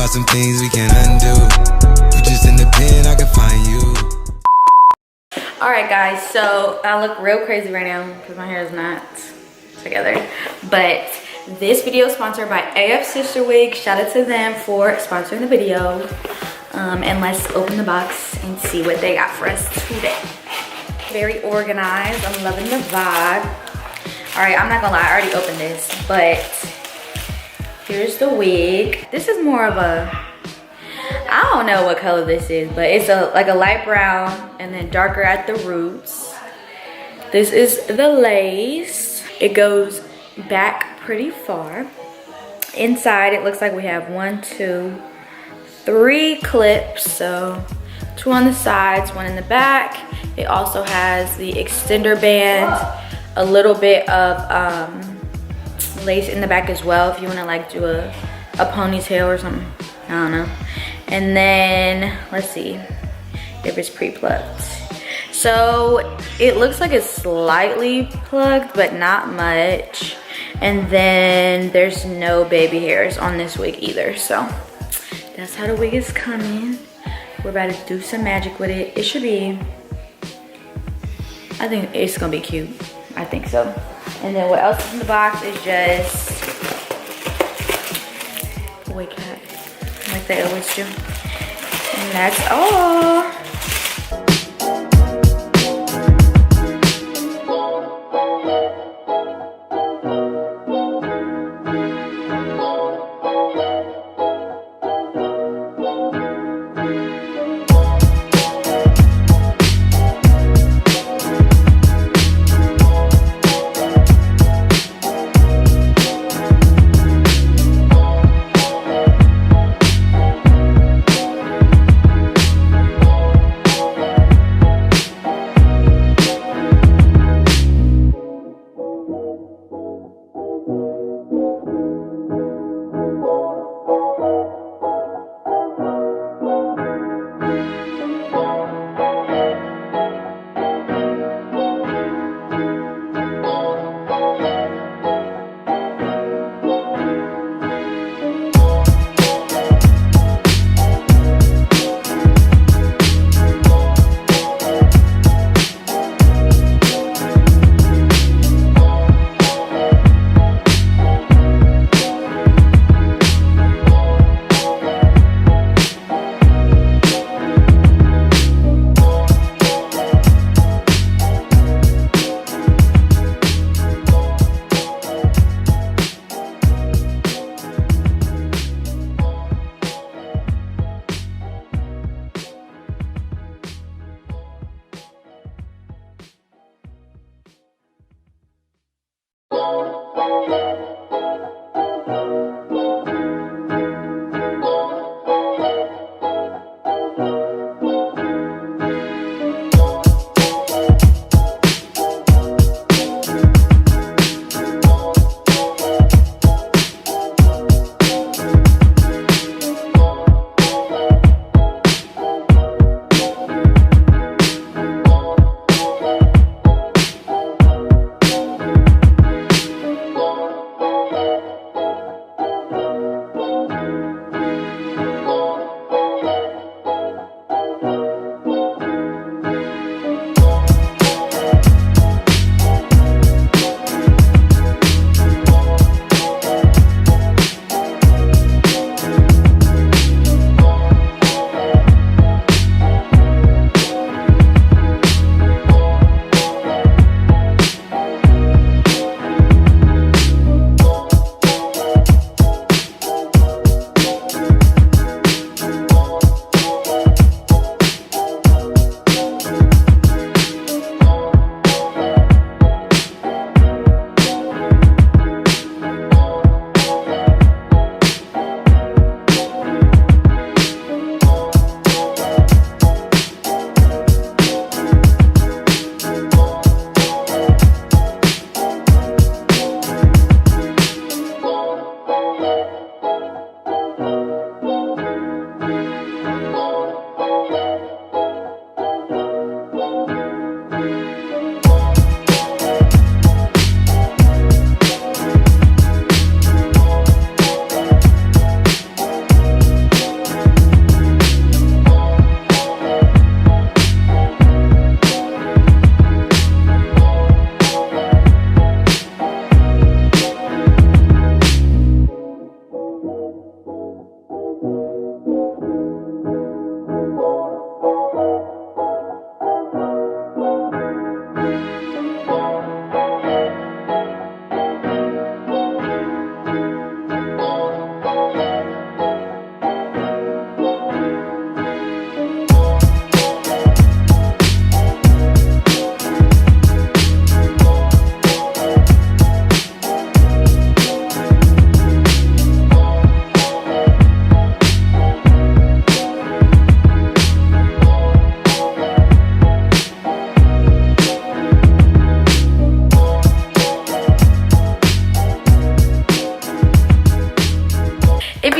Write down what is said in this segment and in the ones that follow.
about some things we can't undo. You just in the pen, I can find you. Alright guys, so I look real crazy right now because my hair is not together. But this video is sponsored by AFSISTERWIG. Shout out to them for sponsoring the video. And let's open the box and see what they got for us today. Very organized. I'm loving the vibe. Alright, I'm not gonna lie, I already opened this, but here's the wig. This is more of a, I don't know what color this is, but it's like a light brown and then darker at the roots. This is the lace. It goes back pretty far. Inside, it looks like we have 1, 2, 3 clips. So 2 on the sides, 1 in the back. It also has the extender band, a little bit of lace in the back as well if you want to like do a ponytail or something. I don't know. And then let's see if it's pre-plucked. So it looks like it's slightly plugged, but not much. And then there's no baby hairs on this wig either. So that's how the wig is coming. We're about to do some magic with it. It should be, I think it's gonna be cute. I think so. And then what else is in the box is just a wig hat, like they always do. And that's all.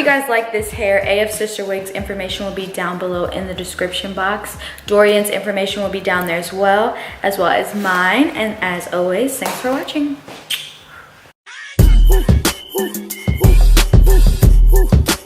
guys like this hair, AF Sister Wig's information will be down below in the description box. Dorian's information will be down there as well as mine. And as always, thanks for watching.